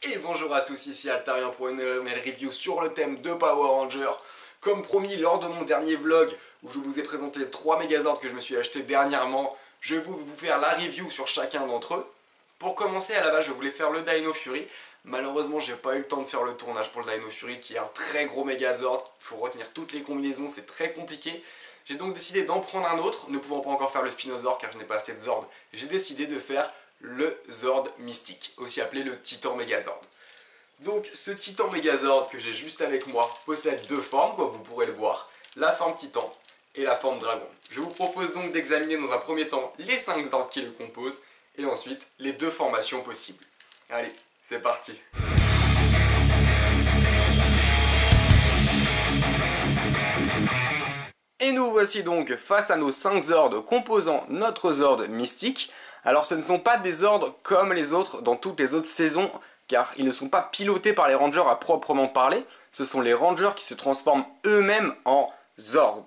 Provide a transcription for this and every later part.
Et bonjour à tous, ici Altarian pour une nouvelle review sur le thème de Power Rangers. Comme promis lors de mon dernier vlog où je vous ai présenté 3 Megazords que je me suis acheté dernièrement, je vais vous faire la review sur chacun d'entre eux. Pour commencer, à la base je voulais faire le Dino Fury. Malheureusement j'ai pas eu le temps de faire le tournage pour le Dino Fury qui est un très gros Megazord. Il faut retenir toutes les combinaisons, c'est très compliqué. J'ai donc décidé d'en prendre un autre, ne pouvant pas encore faire le Spinosaur car je n'ai pas assez de Zord. J'ai décidé de faire le Zord Mystique, aussi appelé le Titan Megazord. Donc ce Titan Megazord que j'ai juste avec moi possède deux formes, comme vous pourrez le voir, la forme Titan et la forme Dragon. Je vous propose donc d'examiner dans un premier temps les 5 Zords qui le composent et ensuite les deux formations possibles. Allez, c'est parti! Et nous voici donc face à nos 5 Zords composant notre Zord Mystique. Alors ce ne sont pas des Zords comme les autres dans toutes les autres saisons, car ils ne sont pas pilotés par les Rangers à proprement parler. Ce sont les Rangers qui se transforment eux-mêmes en Zord.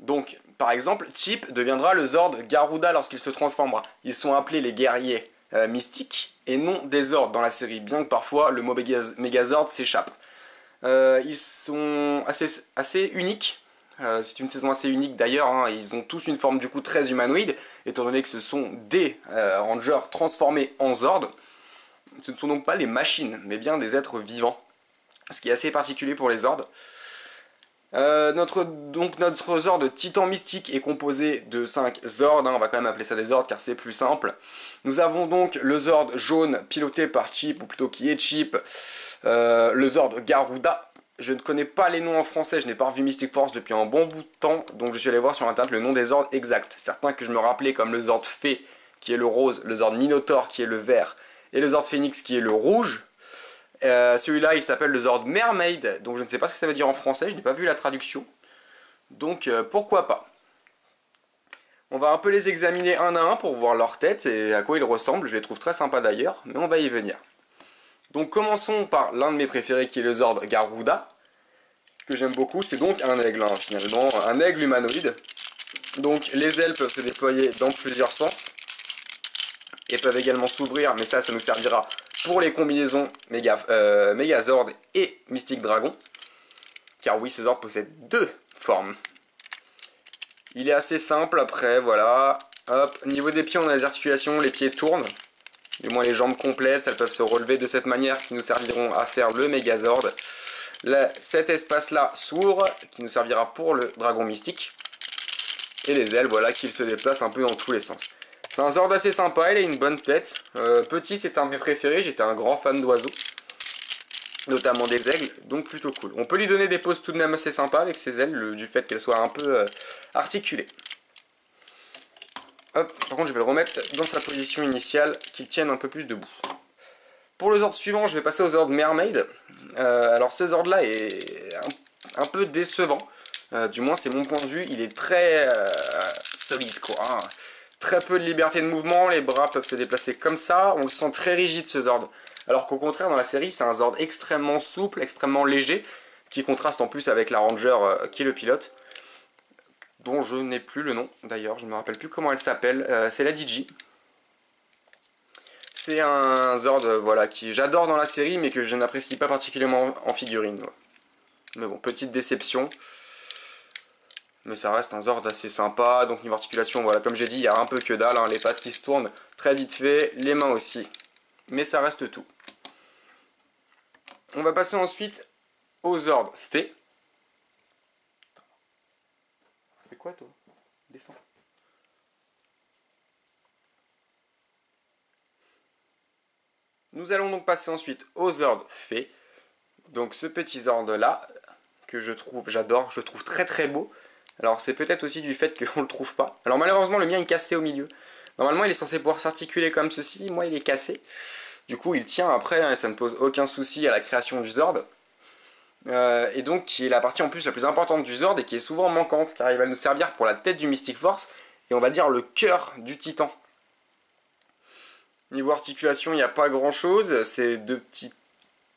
Donc par exemple, Chip deviendra le Zord Garuda lorsqu'il se transformera. Ils sont appelés les guerriers mystiques et non des Zords dans la série, bien que parfois le mot Megazord s'échappe. Ils sont assez uniques. C'est une saison assez unique d'ailleurs, hein. Ils ont tous une forme du coup très humanoïde, étant donné que ce sont des Rangers transformés en Zord. Ce ne sont donc pas les machines, mais bien des êtres vivants, ce qui est assez particulier pour les Zords. Notre Zord Titan Mystique est composé de 5 Zords, hein. On va quand même appeler ça des Zords car c'est plus simple. Nous avons donc le Zord jaune piloté par Chip, ou plutôt qui est Chip, le Zord Garuda. Je ne connais pas les noms en français, je n'ai pas revu Mystic Force depuis un bon bout de temps, donc je suis allé voir sur internet le nom des Zords exacts. Certains que je me rappelais comme le Zord Fée qui est le rose, le Zord Minotaur qui est le vert, et le Zord Phoenix qui est le rouge. Celui-là il s'appelle le Zord Mermaid, donc je ne sais pas ce que ça veut dire en français, je n'ai pas vu la traduction. Donc pourquoi pas. On va un peu les examiner un à un pour voir leur tête et à quoi ils ressemblent, je les trouve très sympas d'ailleurs, mais on va y venir. Donc commençons par l'un de mes préférés qui est le Zord Garuda, que j'aime beaucoup, c'est donc un aigle, hein, finalement, un aigle humanoïde. Donc les ailes peuvent se déployer dans plusieurs sens, et peuvent également s'ouvrir, mais ça nous servira pour les combinaisons Megazord et Mystic Dragon. Car oui, ce Zord possède deux formes. Il est assez simple après, voilà. Hop, niveau des pieds, on a les articulations, les pieds tournent. Du moins les jambes complètes, elles peuvent se relever de cette manière qui nous serviront à faire le Megazord. Là, cet espace-là s'ouvre, qui nous servira pour le Dragon Mystique. Et les ailes, voilà, qui se déplacent un peu dans tous les sens. C'est un Zord assez sympa, il a une bonne tête. Petit, c'est un de mes préférés, j'étais un grand fan d'oiseaux. Notamment des aigles, donc plutôt cool. On peut lui donner des poses tout de même assez sympas avec ses ailes, du fait qu'elles soient un peu articulées. Hop, par contre je vais le remettre dans sa position initiale, qu'il tienne un peu plus debout. Pour le Zord suivant, je vais passer au Zord Mermaid. Alors ce Zord là est un peu décevant, du moins c'est mon point de vue, il est très solide quoi, hein. Très peu de liberté de mouvement, les bras peuvent se déplacer comme ça, on le sent très rigide ce Zord. Alors qu'au contraire dans la série c'est un Zord extrêmement souple, extrêmement léger, qui contraste en plus avec la Ranger qui est le pilote, dont je n'ai plus le nom d'ailleurs, je ne me rappelle plus comment elle s'appelle, c'est la DJ. C'est un Zord voilà, qui j'adore dans la série mais que je n'apprécie pas particulièrement en figurine. Ouais. Mais bon, petite déception. Mais ça reste un Zord assez sympa. Donc niveau articulation, voilà, comme j'ai dit, il y a un peu que dalle, hein, les pattes qui se tournent très vite fait, les mains aussi. Mais ça reste tout. On va passer ensuite au Zord Fée. Fais quoi toi? Descends. Nous allons donc passer ensuite au Zord Fée. Donc ce petit Zord là, que j'adore, je trouve très très beau. Alors c'est peut-être aussi du fait qu'on le trouve pas. Alors malheureusement le mien est cassé au milieu. Normalement il est censé pouvoir s'articuler comme ceci, moi il est cassé. Du coup il tient après, hein, et ça ne pose aucun souci à la création du Zord. Et donc qui est la partie en plus la plus importante du Zord et qui est souvent manquante car il va nous servir pour la tête du Mystic Force et on va dire le cœur du Titan. Niveau articulation il n'y a pas grand chose, ces deux petits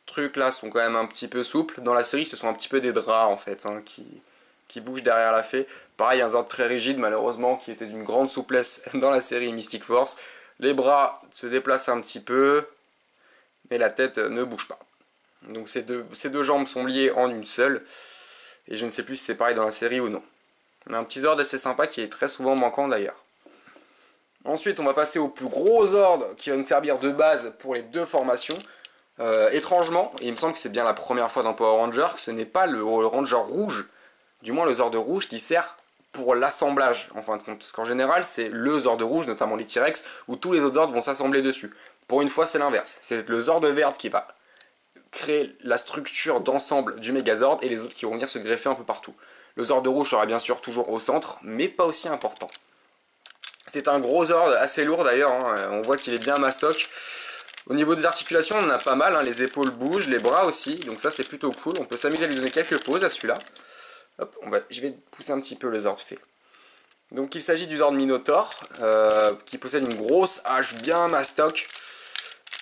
trucs là sont quand même un petit peu souples. Dans la série ce sont un petit peu des draps en fait, hein, qui bougent derrière la fée. Pareil un Zord très rigide malheureusement qui était d'une grande souplesse dans la série Mystic Force. Les bras se déplacent un petit peu, mais la tête ne bouge pas. Donc ces deux jambes sont liées en une seule, et je ne sais plus si c'est pareil dans la série ou non. Mais un petit Zord assez sympa qui est très souvent manquant d'ailleurs. Ensuite on va passer au plus gros Zord qui va nous servir de base pour les deux formations. Étrangement, et il me semble que c'est bien la première fois dans Power Rangers, que ce n'est pas le Ranger rouge, du moins le Zord rouge qui sert pour l'assemblage en fin de compte. Parce qu'en général c'est le Zord rouge, notamment les T-Rex, où tous les autres Zords vont s'assembler dessus. Pour une fois c'est l'inverse, c'est le Zord vert qui va créer la structure d'ensemble du Megazord et les autres qui vont venir se greffer un peu partout. Le Zord rouge sera bien sûr toujours au centre, mais pas aussi important. C'est un gros Zord, assez lourd d'ailleurs, hein. On voit qu'il est bien mastoc. Au niveau des articulations, on en a pas mal, hein. Les épaules bougent, les bras aussi, donc ça c'est plutôt cool. On peut s'amuser à lui donner quelques pauses à celui-là. Hop, je vais pousser un petit peu le Zord fait. Donc il s'agit du Zord Minotaur, qui possède une grosse hache bien mastoc,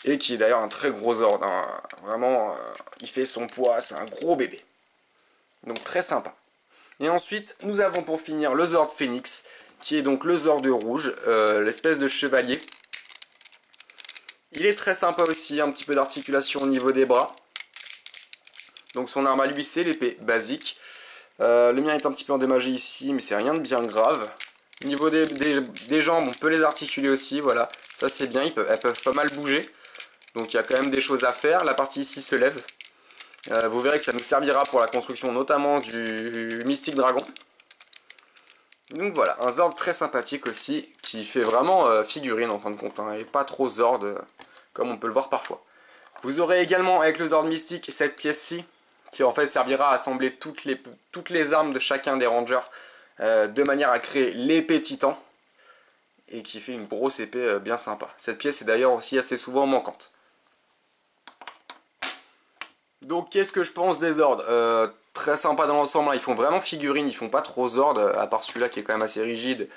et qui est d'ailleurs un très gros Zord, hein. Vraiment, il fait son poids, c'est un gros bébé. Donc très sympa. Et ensuite, nous avons pour finir le Zord Phoenix, qui est donc le Zord rouge, l'espèce de chevalier. Il est très sympa aussi, un petit peu d'articulation au niveau des bras. Donc son arme à lui c'est l'épée basique. Le mien est un petit peu endommagé ici, mais c'est rien de bien grave. Au niveau des jambes, on peut les articuler aussi, voilà. Ça c'est bien, elles peuvent pas mal bouger. Donc il y a quand même des choses à faire. La partie ici se lève. Vous verrez que ça nous servira pour la construction notamment du Mystic Dragon. Donc voilà, un Zord très sympathique aussi, qui fait vraiment figurine en fin de compte, hein, et pas trop Zord comme on peut le voir parfois. Vous aurez également avec le Zord Mystique cette pièce-ci, qui en fait servira à assembler toutes les armes de chacun des Rangers, de manière à créer l'épée Titan, et qui fait une grosse épée bien sympa. Cette pièce est d'ailleurs aussi assez souvent manquante. Donc qu'est-ce que je pense des Zords? Très sympa dans l'ensemble, hein. Ils font vraiment figurine, ils font pas trop Zord, à part celui-là qui est quand même assez rigide.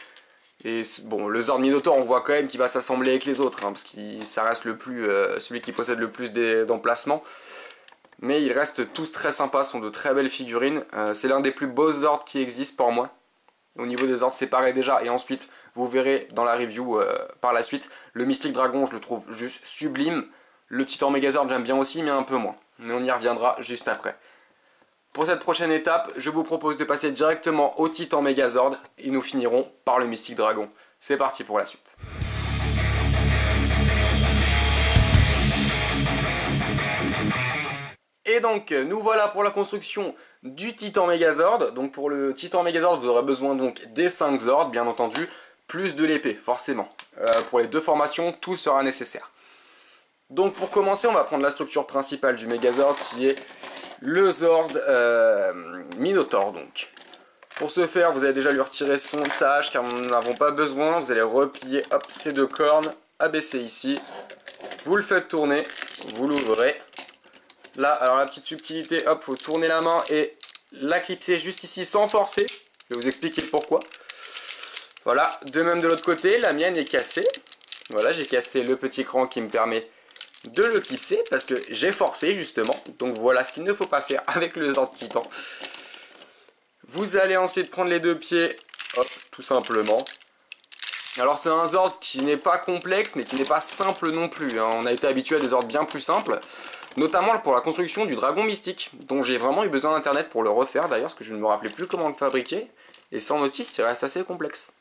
Et bon, le Zord Minotaur, on voit quand même qu'il va s'assembler avec les autres, hein, parce que ça reste celui qui possède le plus d'emplacements. Mais ils restent tous très sympas, sont de très belles figurines. C'est l'un des plus beaux Zords qui existent pour moi. Au niveau des Zords séparés déjà, et ensuite, vous verrez dans la review par la suite, le Mystic Dragon, je le trouve juste sublime. Le Titan Megazord, j'aime bien aussi, mais un peu moins. Mais on y reviendra juste après. Pour cette prochaine étape, je vous propose de passer directement au Titan Megazord et nous finirons par le Mystic Dragon. C'est parti pour la suite. Et donc, nous voilà pour la construction du Titan Megazord. Donc pour le Titan Megazord, vous aurez besoin donc des 5 Zords, bien entendu, plus de l'épée, forcément. Pour les deux formations, tout sera nécessaire. Donc pour commencer, on va prendre la structure principale du Megazord qui est le Zord Minotaur donc. Pour ce faire, vous allez déjà lui retirer sa hache car nous n'en avons pas besoin. Vous allez replier hop, ces deux cornes, abaisser ici. Vous le faites tourner, vous l'ouvrez. Là, alors la petite subtilité, hop, faut tourner la main et la clipser juste ici sans forcer. Je vais vous expliquer le pourquoi. Voilà, de même de l'autre côté, la mienne est cassée. Voilà, j'ai cassé le petit cran qui me permet de le clipser parce que j'ai forcé justement. Donc voilà ce qu'il ne faut pas faire avec le Zord Titan. Vous allez ensuite prendre les deux pieds, hop, tout simplement. Alors c'est un Zord qui n'est pas complexe mais qui n'est pas simple non plus, hein. On a été habitué à des Zords bien plus simples, notamment pour la construction du dragon mystique, dont j'ai vraiment eu besoin d'internet pour le refaire d'ailleurs, parce que je ne me rappelais plus comment le fabriquer, et sans notice ça reste assez complexe.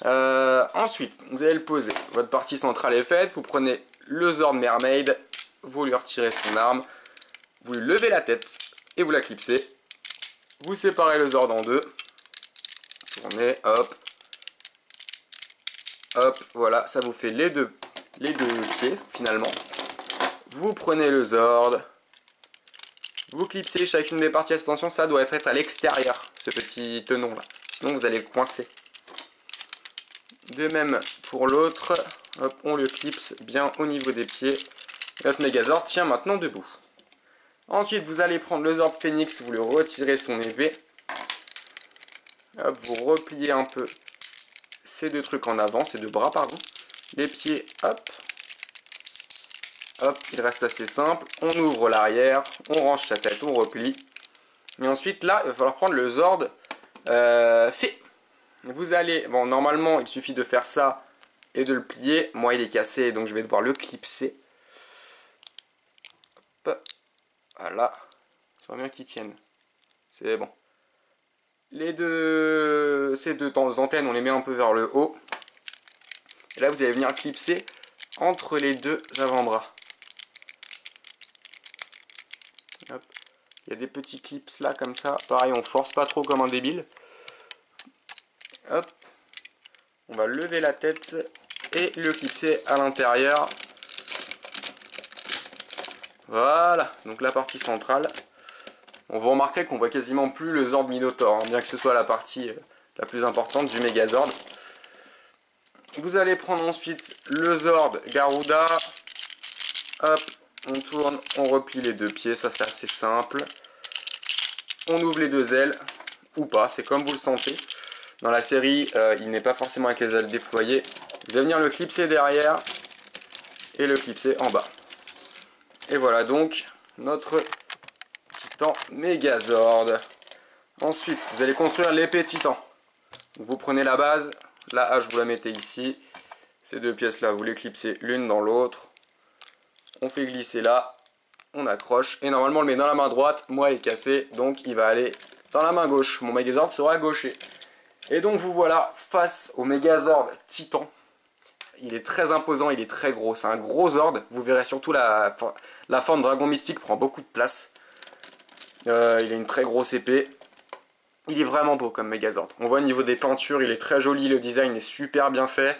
Ensuite, vous allez le poser, votre partie centrale est faite, vous prenez le Zord Mermaid, vous lui retirez son arme, vous lui levez la tête et vous la clipsez. Vous séparez le Zord en deux, tournez, hop, hop, voilà, ça vous fait les deux pieds finalement. Vous prenez le Zord, vous clipsez chacune des parties, attention, ça doit être à l'extérieur, ce petit tenon là, sinon vous allez le coincer. De même pour l'autre, hop, on le clipse bien au niveau des pieds. Notre Megazord tient maintenant debout. Ensuite, vous allez prendre le Zord Phoenix, vous le retirez son épée. Hop, vous repliez un peu ces deux trucs en avant, ces deux bras, pardon. Les pieds, hop. Hop, il reste assez simple. On ouvre l'arrière, on range sa tête, on replie. Et ensuite, là, il va falloir prendre le Zord Fée. Vous allez, bon, normalement, il suffit de faire ça et de le plier. Moi, il est cassé, donc je vais devoir le clipser. Voilà. J'aimerais bien qu'ils tiennent. C'est bon. Ces deux antennes, on les met un peu vers le haut. Et là, vous allez venir clipser entre les deux avant-bras. Hop. Il y a des petits clips là, comme ça. Pareil, on force pas trop comme un débile. Hop. On va lever la tête et le clipser à l'intérieur. Voilà, donc la partie centrale. On va remarquer qu'on voit quasiment plus le Zord Minotaur, hein, bien que ce soit la partie la plus importante du Megazord. Vous allez prendre ensuite le Zord Garuda. Hop, on tourne, on replie les deux pieds, ça c'est assez simple. On ouvre les deux ailes, ou pas, c'est comme vous le sentez. Dans la série, il n'est pas forcément avec les ailes déployées. Vous allez venir le clipser derrière et le clipser en bas. Et voilà donc notre Titan Megazord. Ensuite, vous allez construire l'épée Titan. Vous prenez la base, la hache vous la mettez ici. Ces deux pièces là, vous les clipsez l'une dans l'autre. On fait glisser là, on accroche. Et normalement on le met dans la main droite. Moi il est cassé, donc il va aller dans la main gauche. Mon Megazord sera gaucher. Et donc vous voilà face au Megazord Titan. Il est très imposant, il est très gros. C'est un gros Zord. Vous verrez surtout la forme dragon mystique prend beaucoup de place. Il a une très grosse épée. Il est vraiment beau comme Megazord. On voit au niveau des peintures, il est très joli. Le design est super bien fait.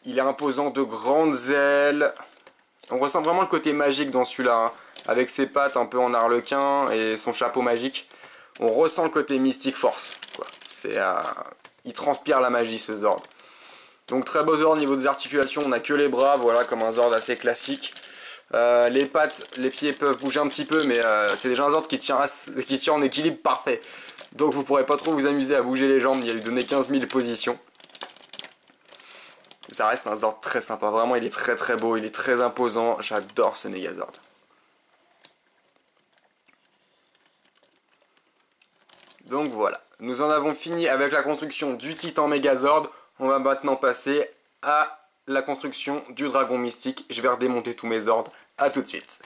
Il est imposant, de grandes ailes. On ressent vraiment le côté magique dans celui-là. Hein, avec ses pattes un peu en arlequin et son chapeau magique. On ressent le côté Mystic Force. Il transpire la magie ce Zord. Donc très beau Zord au niveau des articulations, on n'a que les bras, voilà, comme un Zord assez classique. Les pattes, les pieds peuvent bouger un petit peu, mais c'est déjà un Zord qui tient en équilibre parfait. Donc vous pourrez pas trop vous amuser à bouger les jambes, ni à lui donner 15 000 positions. Ça reste un Zord très sympa, vraiment il est très très beau, il est très imposant, j'adore ce Megazord. Donc voilà, nous en avons fini avec la construction du Titan Megazord. On va maintenant passer à la construction du Dragon Mystique. Je vais redémonter tous mes Zords. A tout de suite.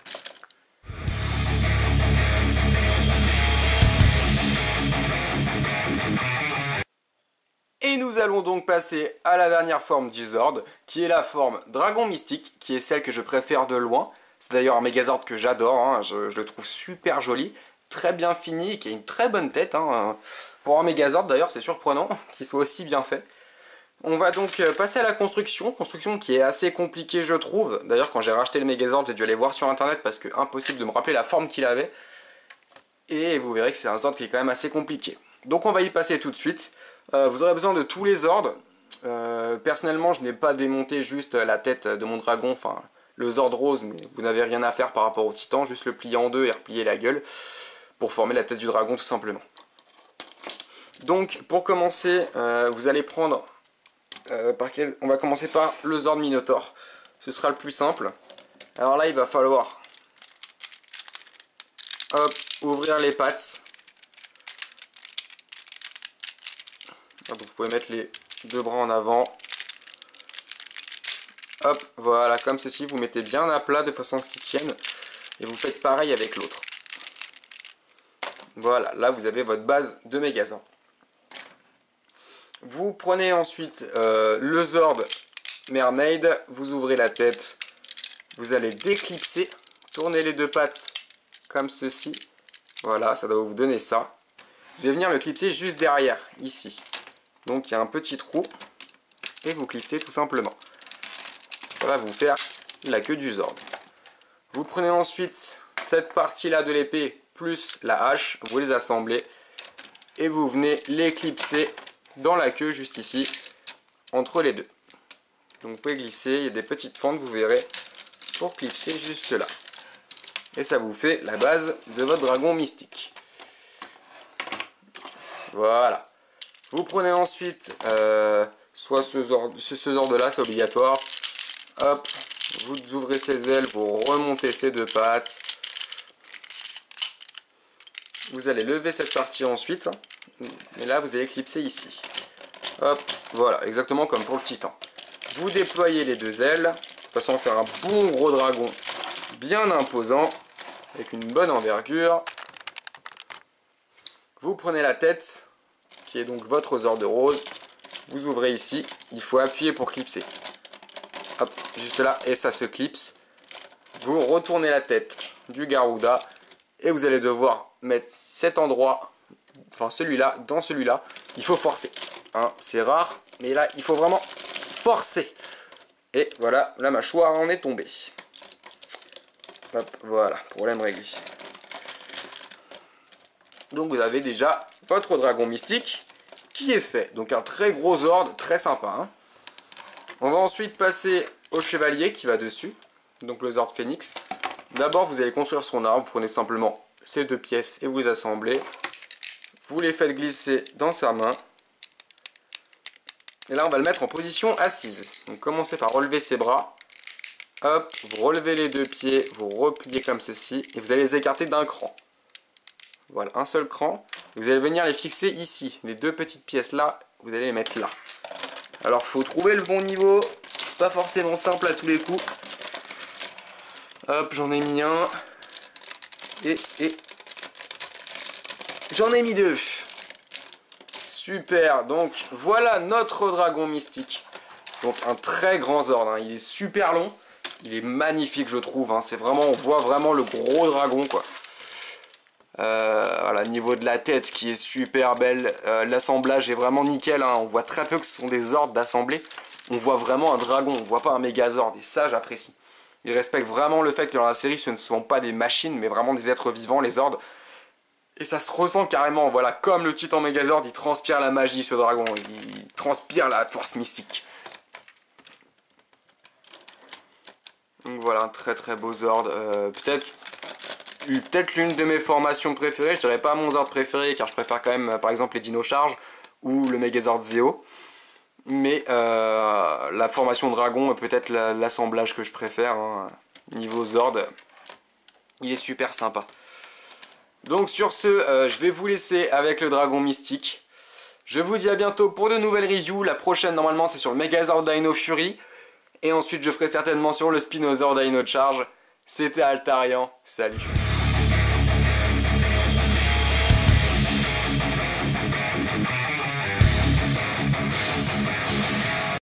Et nous allons donc passer à la dernière forme du Zord, qui est la forme Dragon Mystique, qui est celle que je préfère de loin. C'est d'ailleurs un Megazord que j'adore, hein. Je le trouve super joli, très bien fini, qui a une très bonne tête. Hein. Pour un Megazord d'ailleurs, c'est surprenant qu'il soit aussi bien fait. On va donc passer à la construction qui est assez compliquée je trouve. D'ailleurs quand j'ai racheté le Megazord j'ai dû aller voir sur internet parce que impossible de me rappeler la forme qu'il avait. Et vous verrez que c'est un Zord qui est quand même assez compliqué. Donc on va y passer tout de suite. Vous aurez besoin de tous les Zords. Personnellement je n'ai pas démonté juste la tête de mon dragon, enfin le Zord rose, mais vous n'avez rien à faire par rapport au Titan, juste le plier en deux et replier la gueule pour former la tête du dragon tout simplement. Donc pour commencer vous allez prendre... on va commencer par le Zord Minotaur. Ce sera le plus simple. Alors là, il va falloir ouvrir les pattes. Donc, vous pouvez mettre les deux bras en avant. Hop, voilà, comme ceci. Vous mettez bien à plat de façon à ce qu'ils tiennent. Et vous faites pareil avec l'autre. Voilà, là vous avez votre base de Megazord. Vous prenez ensuite le Zord Mermaid, vous ouvrez la tête, vous allez déclipser, tourner les deux pattes comme ceci, voilà, ça doit vous donner ça. Vous allez venir le clipser juste derrière, ici. Donc il y a un petit trou, et vous clipsez tout simplement. Ça va vous faire la queue du Zord. Vous prenez ensuite cette partie-là de l'épée, plus la hache, vous les assemblez, et vous venez les clipser dans la queue juste ici entre les deux. Donc vous pouvez glisser, il y a des petites fentes vous verrez pour clipser juste là. Et ça vous fait la base de votre dragon mystique. Voilà. Vous prenez ensuite soit ce Zord là, c'est obligatoire. Hop, vous ouvrez ses ailes, vous remontez ses deux pattes. Vous allez lever cette partie ensuite. Et là vous allez clipser ici. Hop, voilà, exactement comme pour le Titan. Vous déployez les deux ailes, de toute façon faire un bon gros dragon bien imposant. avec une bonne envergure. Vous prenez la tête, qui est donc votre Zord rose. Vous ouvrez ici, il faut appuyer pour clipser. Hop, juste là, et ça se clipse. Vous retournez la tête du Garuda, et vous allez devoir mettre cet endroit, enfin celui-là, dans celui-là. Il faut forcer. Hein, c'est rare, mais là, il faut vraiment forcer. Et voilà, la mâchoire en est tombée. Hop, voilà, problème réglé. Donc vous avez déjà votre dragon mystique qui est fait. Donc un très gros Zord, très sympa. Hein. On va ensuite passer au chevalier qui va dessus. Donc le Zord Phoenix. D'abord vous allez construire son arme. Vous prenez simplement ces deux pièces et vous les assemblez. Vous les faites glisser dans sa main. Et là on va le mettre en position assise. Donc commencez par relever ses bras. Hop, vous relevez les deux pieds, vous repliez comme ceci. Et vous allez les écarter d'un cran. Voilà, un seul cran. Vous allez venir les fixer ici. Les deux petites pièces là, vous allez les mettre là. Alors, faut trouver le bon niveau. Pas forcément simple à tous les coups. Hop, j'en ai mis un. Et j'en ai mis deux. Super, donc voilà notre dragon mystique. Donc un très grand Zord, hein. Il est super long. Il est magnifique, je trouve. Hein. C'est vraiment, on voit vraiment le gros dragon, quoi. Voilà, niveau de la tête qui est super belle, l'assemblage est vraiment nickel, hein. On voit très peu que ce sont des Zords d'assemblée, on voit vraiment un dragon, on voit pas un Megazord, et ça j'apprécie. Ils respectent vraiment le fait que dans la série ce ne sont pas des machines mais vraiment des êtres vivants, les Zords, et ça se ressent carrément, voilà, comme le Titan Megazord, il transpire la magie ce dragon, il transpire la force mystique. Donc voilà, un très très beau Zord, peut-être l'une de mes formations préférées, je dirais pas mon Zord préféré car je préfère quand même par exemple les Dino Charge ou le Megazord Zeo, mais la formation Dragon peut-être l'assemblage que je préfère, hein. Niveau Zord, il est super sympa. Donc sur ce, je vais vous laisser avec le Dragon Mystique. Je vous dis à bientôt pour de nouvelles reviews, la prochaine normalement c'est sur le Megazord Dino Fury, et ensuite je ferai certainement sur le Spinosaur Dino Charge. C'était Altarian, salut.